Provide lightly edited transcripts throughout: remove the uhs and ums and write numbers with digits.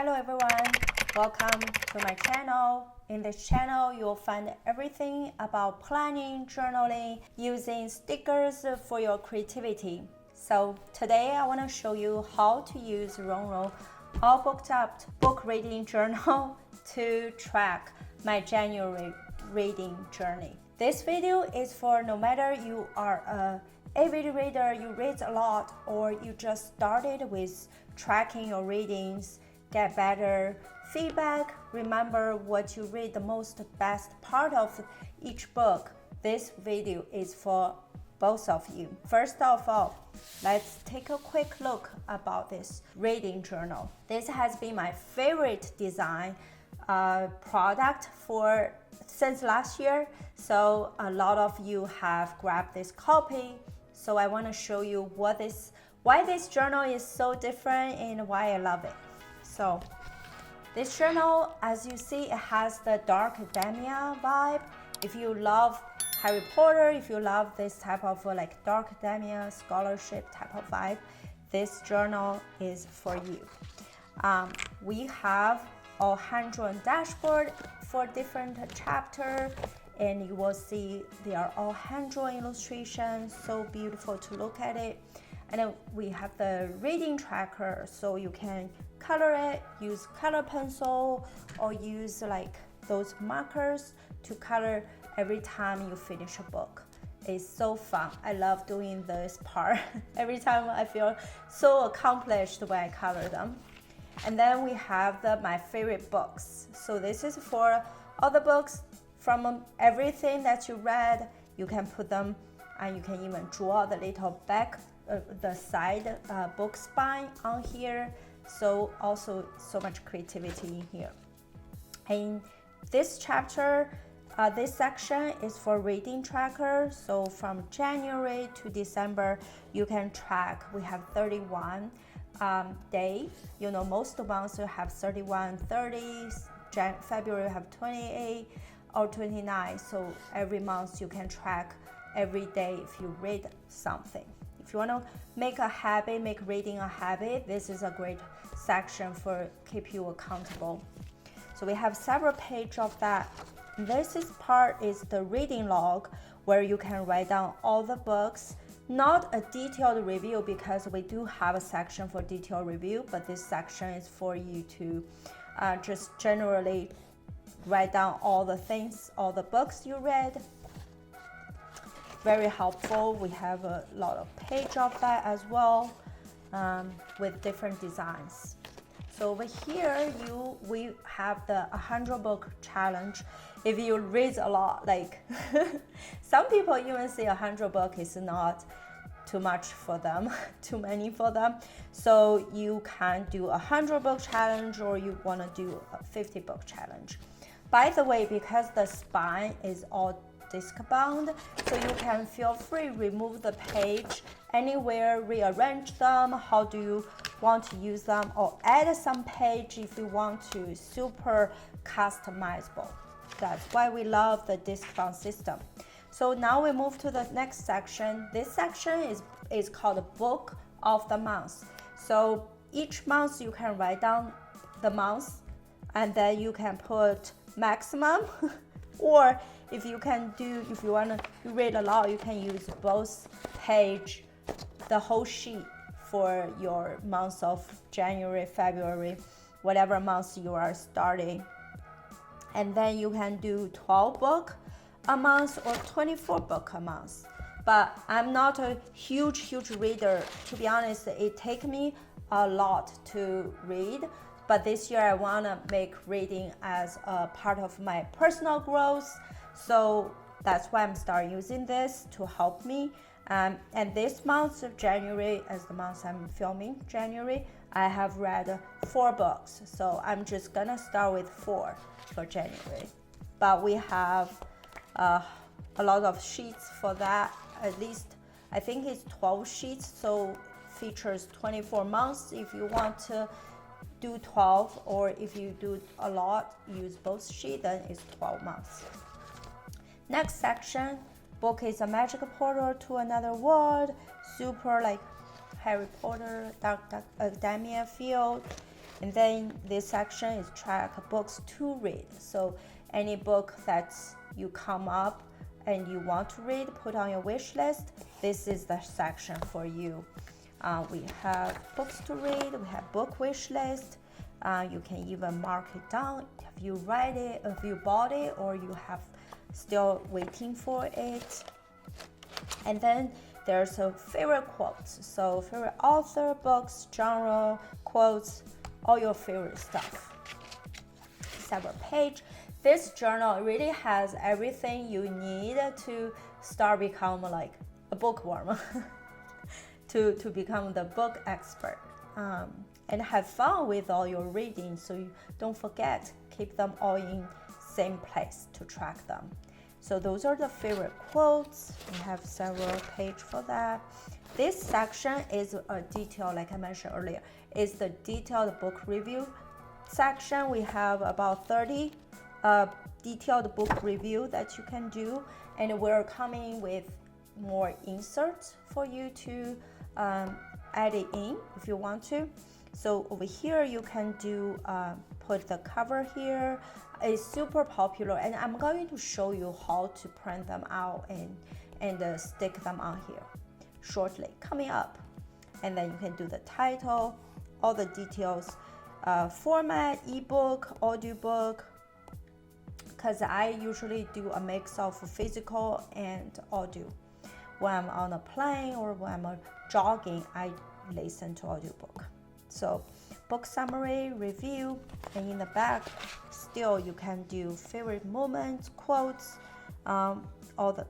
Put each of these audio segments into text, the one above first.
Hello everyone, welcome to my channel. In this channel, you'll find everything about planning, journaling, using stickers for your creativity. So today I want to show you how to use Rongrong All Booked Up book reading journal to track my January reading journey. This video is for no matter you are a avid reader, you read a lot, or you just started with tracking your readings, get better feedback, remember what you read the most best part of each book. This video is for both of you. First of all, let's take a quick look about this reading journal. This has been my favorite design product since last year, so a lot of you have grabbed this copy. So I want to show you why this journal is so different and why I love it. So this journal, as you see, it has the dark academia vibe. If you love Harry Potter, if you love this type of like dark academia scholarship type of vibe, this journal is for you. We have a hand-drawn dashboard for different chapters, and you will see they are all hand-drawn illustrations, so beautiful to look at it. And then we have the reading tracker, so you can color it, use color pencil, or use like those markers to color every time you finish a book. It's so fun. I love doing this part. Every time I feel so accomplished when I color them. And then we have my favorite books. So this is for all the books from everything that you read. You can put them, and you can even draw the little back, the side book spine on here. So also so much creativity in here. In this chapter, this section is for reading tracker. So from January to December, you can track. We have 31 days. You know, most months you have 31, 30. February have 28 or 29. So every month you can track every day if you read something. If you want to make a habit, make reading a habit, this is a great section for keep you accountable. So we have several pages of that. This part is the reading log, where you can write down all the books. Not a detailed review, because we do have a section for detailed review, but this section is for you to just generally write down all the things, all the books you read. Very helpful. We have a lot of pages of that as well, with different designs. So over here, we have the 100 book challenge. If you read a lot, like some people even say 100 book is not too much for them, too many for them. So you can do a 100 book challenge, or you want to do a 50 book challenge. By the way, because the spine is all disc bound, so you can feel free remove the page anywhere, rearrange them how do you want to use them, or add some page if you want to. Super customizable. That's why we love the disc bound system. So now we move to the next section. This section is called Book of the Month. So each month you can write down the month, and then you can put maximum or if you want to read a lot, you can use both page, the whole sheet for your months of January, February, whatever months you are starting. And then you can do 12 book a month or 24 book a month. But I'm not a huge reader. To be honest, it takes me a lot to read. But this year I want to make reading as a part of my personal growth. So that's why I'm starting using this to help me. And this month of January, as the month I'm filming, January, I have read 4 books. So I'm just gonna start with 4 for January. But we have a lot of sheets for that. At least I think it's 12 sheets. So features 24 months if you want to do 12, or if you do a lot, use both sheets, then it's 12 months. Next section, book is a magical portal to another world. Super like Harry Potter, dark academia feel. And then this section is track books to read. So any book that you come up and you want to read, put on your wish list, this is the section for you. We have books to read, we have book wish list. You can even mark it down if you read it, if you bought it, or you have still waiting for it. And then there's a favorite quotes. So favorite author, books, genre, quotes, all your favorite stuff. Several page. This journal really has everything you need to start become like a bookworm, to become the book expert, and have fun with all your reading. So you don't forget, keep them all in same place to track them. So those are the favorite quotes. We have several pages for that. This section is a detail, like I mentioned earlier, is the detailed book review section. We have about 30 detailed book review that you can do, and we're coming with more inserts for you to add it in if you want to. So over here you can do put the cover here. It's super popular, and I'm going to show you how to print them out and stick them on here shortly, coming up. And then you can do the title, all the details, format, ebook, audiobook, because I usually do a mix of physical and audio. When I'm on a plane or when I'm jogging, I listen to audiobook. So book summary, review, and in the back, still you can do favorite moments, quotes, all the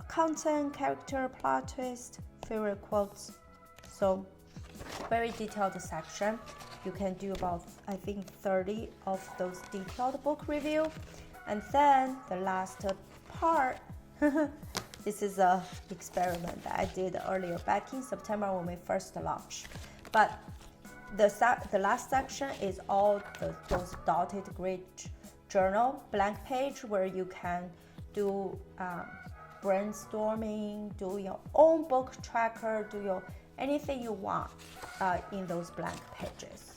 content, character, plot twist, favorite quotes. So very detailed section. You can do about, I think, 30 of those detailed book review. And then the last part, this is an experiment that I did earlier back in September when we first launched. But the last section is all those dotted grid journal, blank page, where you can do brainstorming, do your own book tracker, do your anything you want in those blank pages.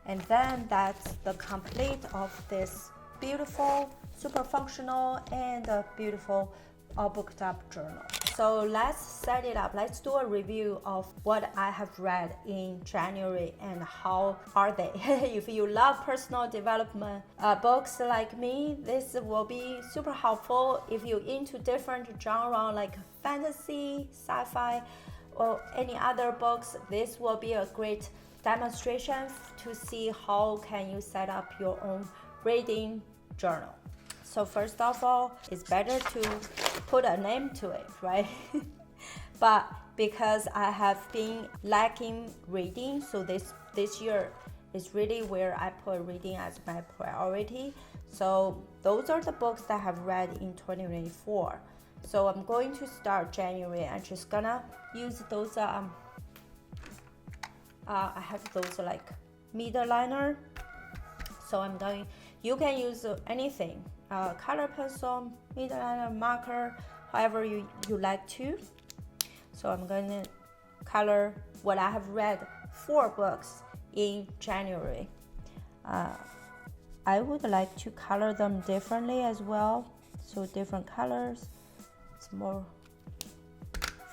And then that's the complete of this beautiful, super functional, and beautiful all booked up journal. So let's set it up. Let's do a review of what I have read in January and how are they. If you love personal development books like me, this will be super helpful. If you're into different genre like fantasy, sci-fi, or any other books, this will be a great demonstration to see how can you set up your own reading journal. So first of all, it's better to put a name to it, right? But because I have been lacking reading, so this year is really where I put reading as my priority. So those are the books that I have read in 2024. So I'm going to start January. I'm just gonna use those. I have those like middle liner. So I'm going. You can use anything. Color pencil, middle liner, marker, however you like to. So I'm going to color what I have read 4 books in January. I would like to color them differently as well. So different colors. It's more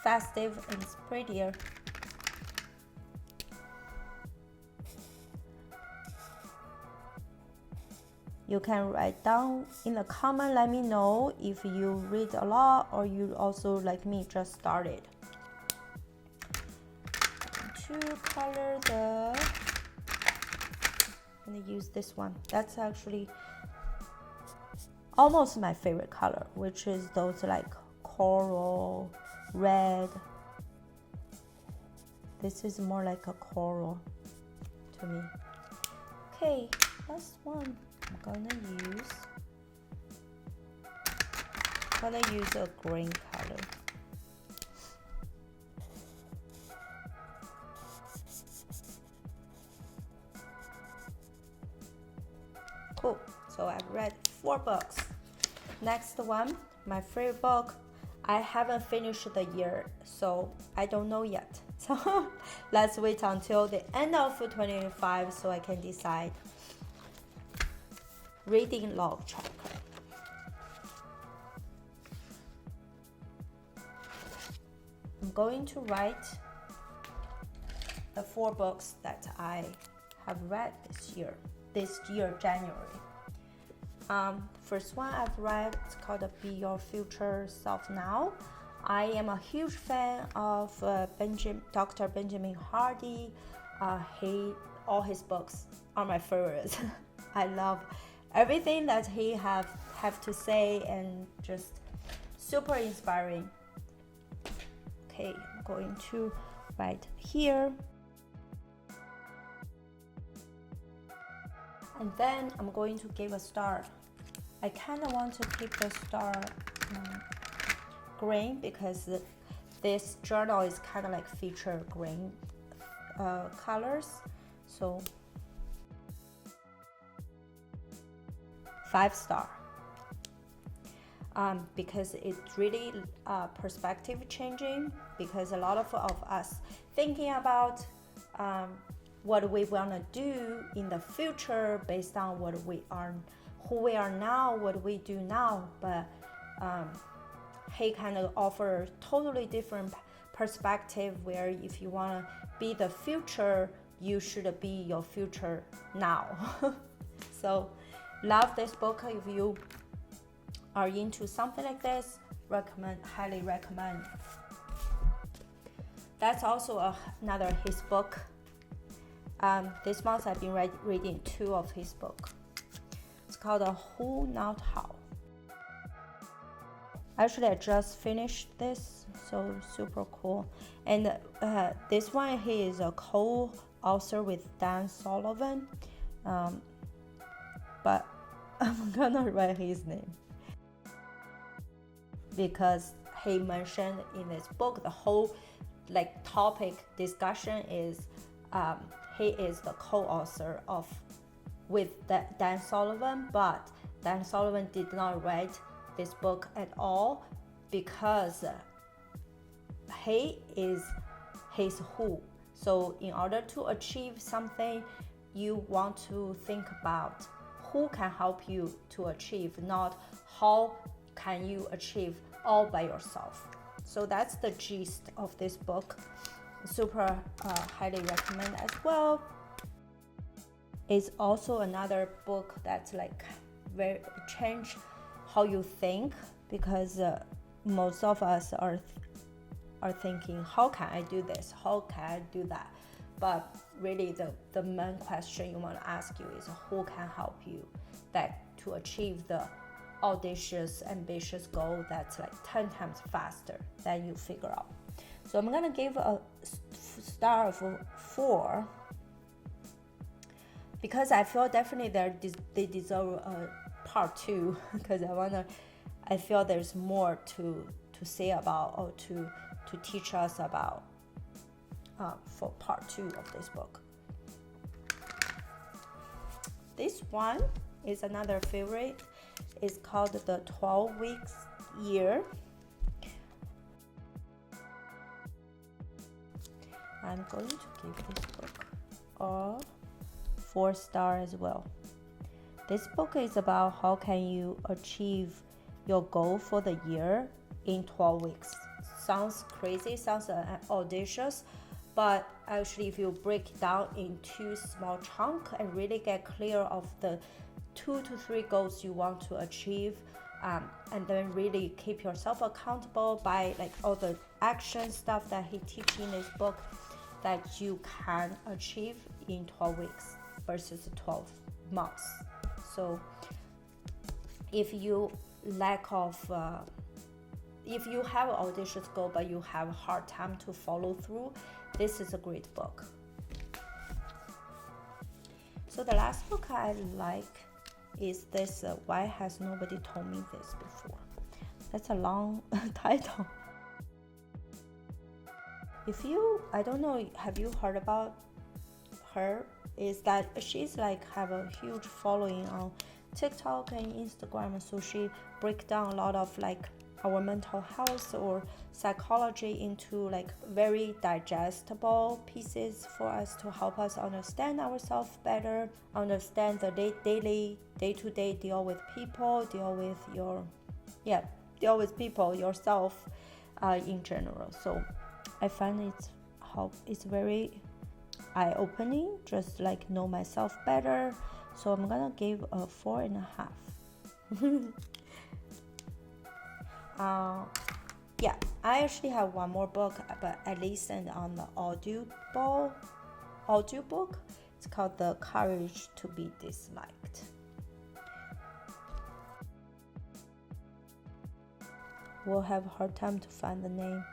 festive and it's prettier. You can write down in the comment, let me know if you read a lot or you also, like me, just started. To color I'm gonna use this one. That's actually almost my favorite color, which is those like coral, red. This is more like a coral to me. Okay, last one. I'm gonna use a green color. Cool. So I've read 4 books. Next one, my favorite book. I haven't finished the year, so I don't know yet. So let's wait until the end of 2025 so I can decide. Reading log tracker. I'm going to write the 4 books that I have read this year January. First one I've read, it's called Be Your Future Self Now. I am a huge fan of Dr. Benjamin Hardy. All his books are my favorites. I love everything that he have to say, and just super inspiring. Okay, I'm going to write here. And then I'm going to give a star. I kind of want to keep the star green because this journal is kind of like feature green colors. So 5 star. Because it's really perspective changing, because a lot of us thinking about what we want to do in the future based on who we are now, what we do now, but he kind of offers totally different perspective where if you want to be the future, you should be your future now. So love this book. If you are into something like this, highly recommend. That's also another his book. This month I've been reading 2 of his book. It's called Who Not How. Actually, I just finished this, so super cool. And this one, he is a co-author with Dan Sullivan, but I'm gonna write his name because he mentioned in this book the whole topic discussion is he is the co-author with Dan Sullivan, but Dan Sullivan did not write this book at all because he is his who. So in order to achieve something, you want to think about who can help you to achieve, not how can you achieve all by yourself. So that's the gist of this book. Super highly recommend as well. It's also another book that's very change how you think, because most of us are thinking, how can I do this? How can I do that? But really the main question you want to ask you is who can help you to achieve the audacious, ambitious goal that's 10 times faster than you figure out. So I'm gonna give a star of 4 because I feel definitely they deserve a part 2 because I feel there's more to say about or to teach us about for part 2 of this book. This one is another favorite. It's called The 12 Weeks Year. I'm going to give this book a 4 star as well. This book is about how can you achieve your goal for the year in 12 weeks. Sounds crazy, sounds audacious, but actually if you break it down into small chunks and really get clear of the 2 to 3 goals you want to achieve, and then really keep yourself accountable by all the action stuff that he teaches in this book that you can achieve in 12 weeks versus 12 months. So if you if you have an audacious goal but you have a hard time to follow through, this is a great book. So the last book I like is this, Why Has Nobody Told Me This Before? That's a long title. I don't know, have you heard about her? Is that she's have a huge following on TikTok and Instagram. So she break down a lot of like our mental health or psychology into like very digestible pieces for us to help us understand ourselves better, understand the day-to-day deal with people, deal with people, yourself in general. So I find it's very eye-opening, just like know myself better. So I'm gonna give a 4.5. Yeah, I actually have one more book, but I listened on the audiobook. It's called The Courage to Be Disliked. We'll have a hard time to find the name.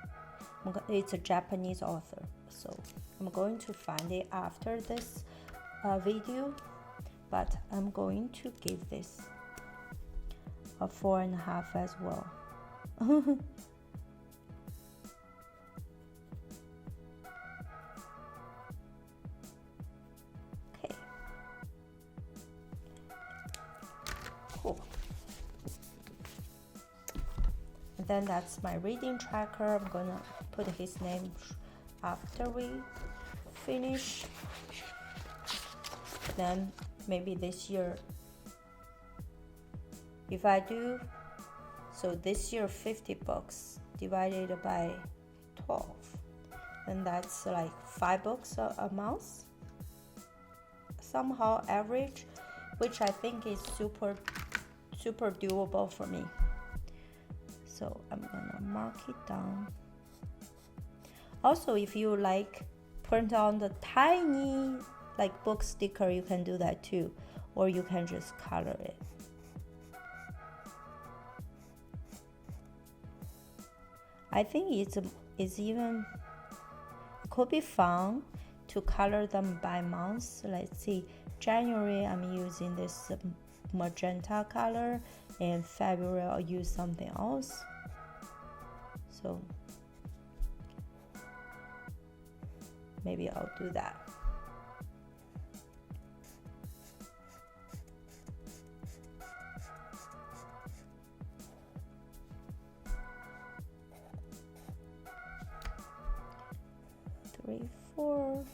It's a Japanese author, so I'm going to find it after this video, but I'm going to give this a 4.5 as well. Okay, cool. And then that's my reading tracker. I'm gonna put his name after we finish. Then maybe this year, if I do, so this year 50 books divided by 12, and that's like 5 books a month, somehow average, which I think is super doable for me. So I'm gonna mark it down. Also, if you like print on the tiny like book sticker, you can do that too, or you can just color it. I think it could be fun to color them by month. Let's see, January I'm using this magenta color, and February I'll use something else. So maybe I'll do that. Three, 4.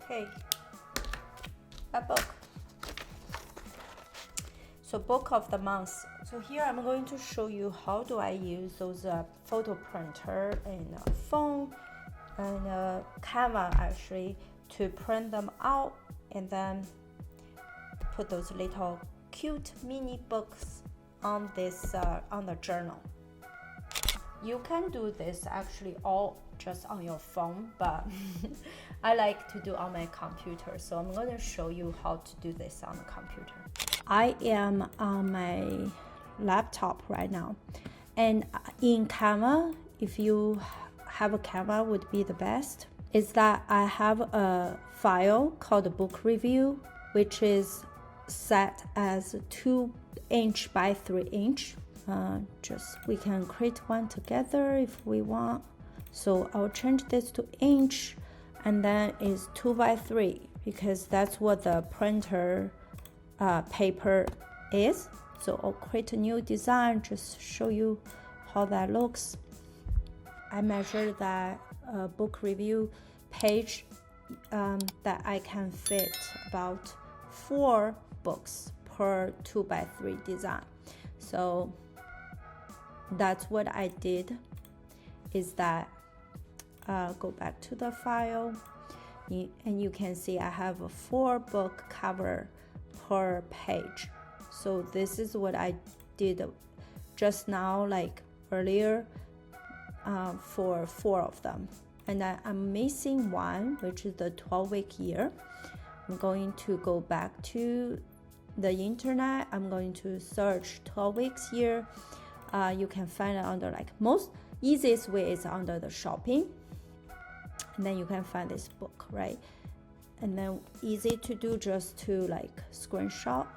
Okay, that book. So book of the month. So here I'm going to show you how do I use those photo printer and phone and Canva actually to print them out and then put those little cute mini books on this on the journal. You can do this actually all just on your phone, but I like to do on my computer, so I'm going to show you how to do this on the computer. I am on my laptop right now, and in Canva, if you have a Canva would be the best, is that I have a file called book review, which is set as 2 inch by 3 inch. Just we can create one together if we want. So I'll change this to inch, and then it's 2 by 3 because that's what the printer paper is. So I'll create a new design, just show you how that looks. I measured that book review page that I can fit about 4 books per 2 by 3 design. So that's what I did, is that go back to the file, and you can see I have a 4 book cover per page. So this is what I did just now, like earlier, for 4 of them. And I'm missing one, which is the 12-week year. I'm going to go back to the internet. I'm going to search 12 weeks year. You can find it under, like, most easiest way is under the shopping, and then you can find this book, right? and then easy to do, just to like screenshot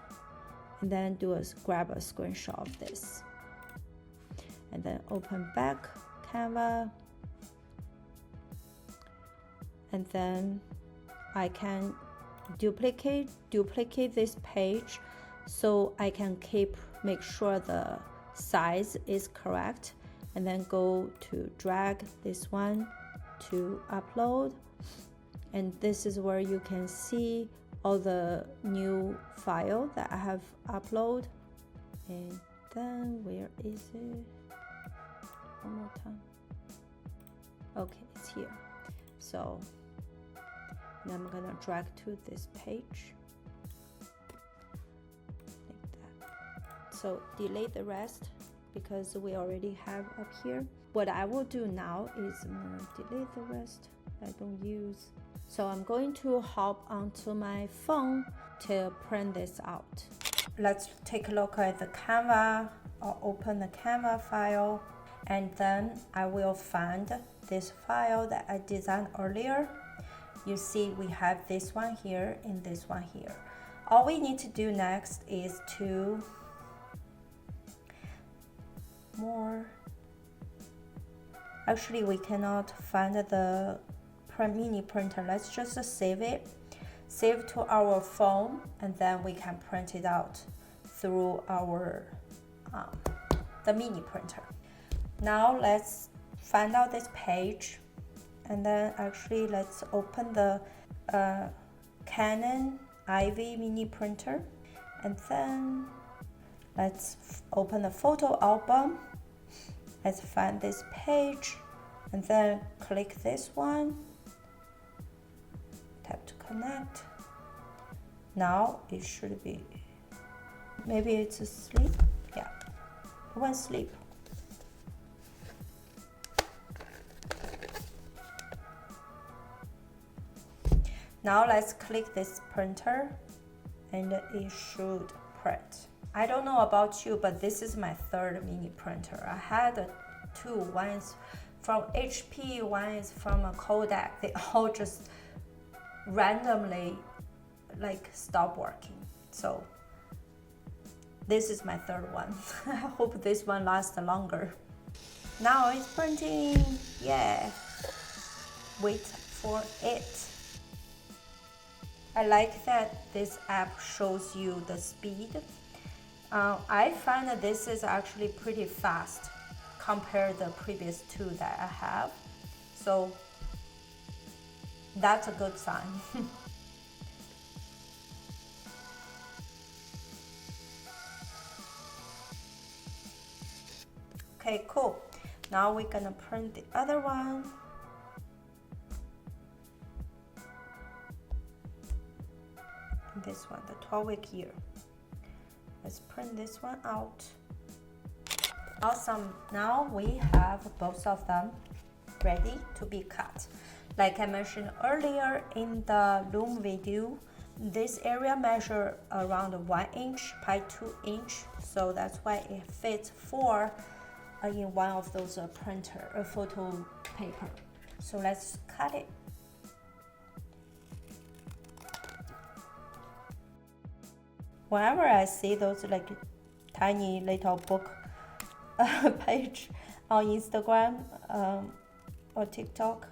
and then grab a screenshot of this, and then open back Canva, and then I can duplicate this page so I can make sure the size is correct, and then go to drag this one to upload, and this is where you can see all the new file that I have uploaded. And then where is it? One more time. Okay, it's here. So now I'm gonna drag to this page like that. So delete the rest because we already have up here. What I will do now is I'm gonna delete the rest I don't use. So I'm going to hop onto my phone to print this out. Let's take a look at the Canva. I'll open the Canva file, and then I will find this file that I designed earlier. You see we have this one here and this one here. All we need to do next is to actually we cannot find the mini printer. Let's just save to our phone, and then we can print it out through our the mini printer. Now let's find out this page, and then actually let's open the Canon IV mini printer, and then let's open the photo album. Let's find this page, and then click this one, tap to connect. Now it should be, maybe it's asleep. Yeah, it went sleep. Now let's click this printer, and it should print. I don't know about you, but this is my third mini printer. I had two. One is from HP, one is from a Kodak. They all just randomly like stop working. So this is my third one. I hope this one lasts longer. Now it's printing. Yeah. Wait for it. I like that this app shows you the speed. I find that this is actually pretty fast compared to the previous two that I have. So that's a good sign. Okay, cool. Now we're gonna print the other one. This one, the 12-week year. Let's print this one out. Awesome. Now we have both of them ready to be cut. Like I mentioned earlier in the loom video, this area measure around 1 inch by 2 inch, so that's why it fits 4 in one of those photo paper. So let's cut it. Whenever I see those like tiny little book page on Instagram or TikTok,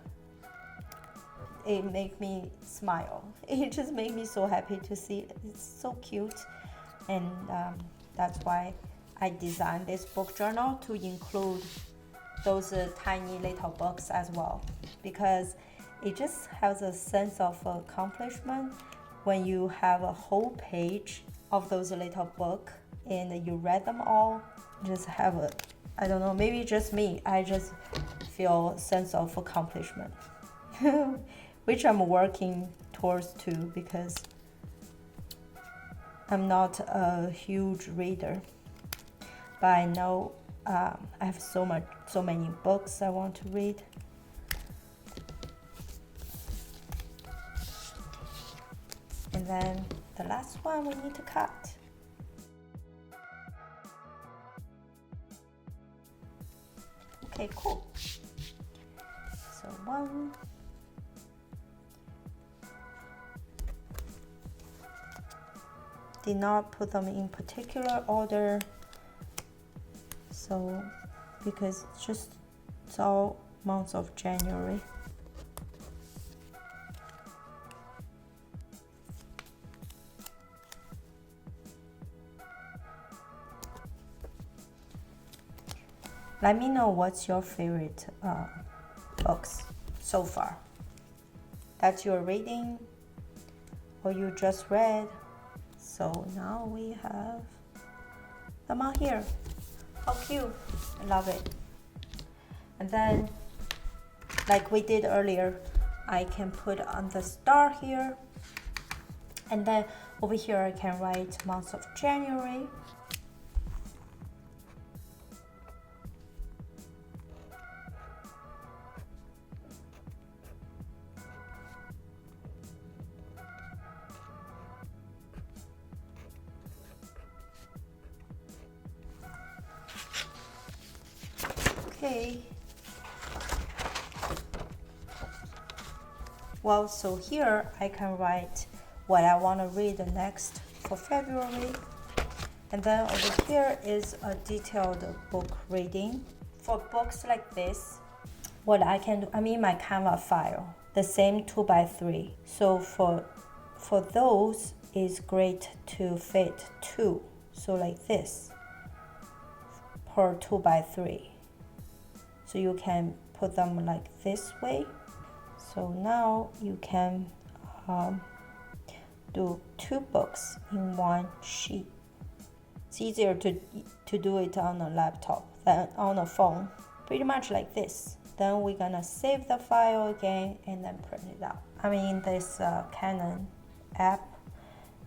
it makes me smile. It just makes me so happy to see it. It's so cute, and that's why I designed this book journal to include those tiny little books as well, because it just has a sense of accomplishment when you have a whole page of those little book and you read them all. Just have a, I don't know, maybe just me, I just feel a sense of accomplishment which I'm working towards too, because I'm not a huge reader, but I know I have so many books I want to read. And then the last one we need to cut. Okay, cool. So 1, did not put them in particular order. So, because it's all months of January. Let me know what's your favorite books so far that you're reading or you just read. So now we have them on here. How cute. I love it. And then, like we did earlier, I can put on the star here. And then over here I can write month of January. Okay. Well, so here I can write what I want to read next for February. And then over here is a detailed book reading. For books like this, what I can do, I'm in my Canva file, the same 2x3. So for those, it's great to fit 2. So like this, per 2x3. So you can put them like this way. So now you can do 2 books in one sheet. It's easier to do it on a laptop than on a phone. Pretty much like this. Then we're gonna save the file again and then print it out. I'm in this Canon app.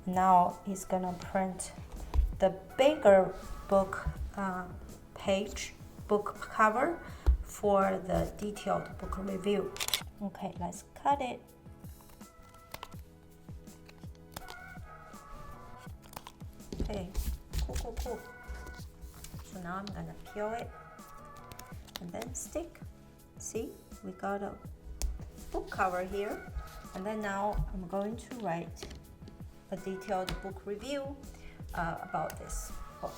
Now it's gonna print the bigger book book cover for the detailed book review. Okay, let's cut it. Okay, cool. So now I'm gonna peel it and then stick. See, we got a book cover here. And then now I'm going to write a detailed book review about this book.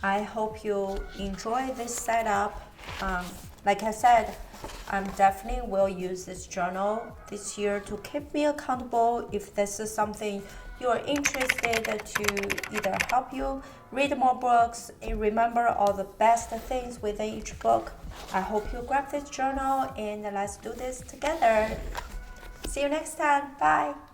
I hope you enjoy this setup. Like I said, I definitely will use this journal this year to keep me accountable. If this is something you're interested to either help you read more books and remember all the best things within each book, I hope you grab this journal and let's do this together. See you next time. Bye.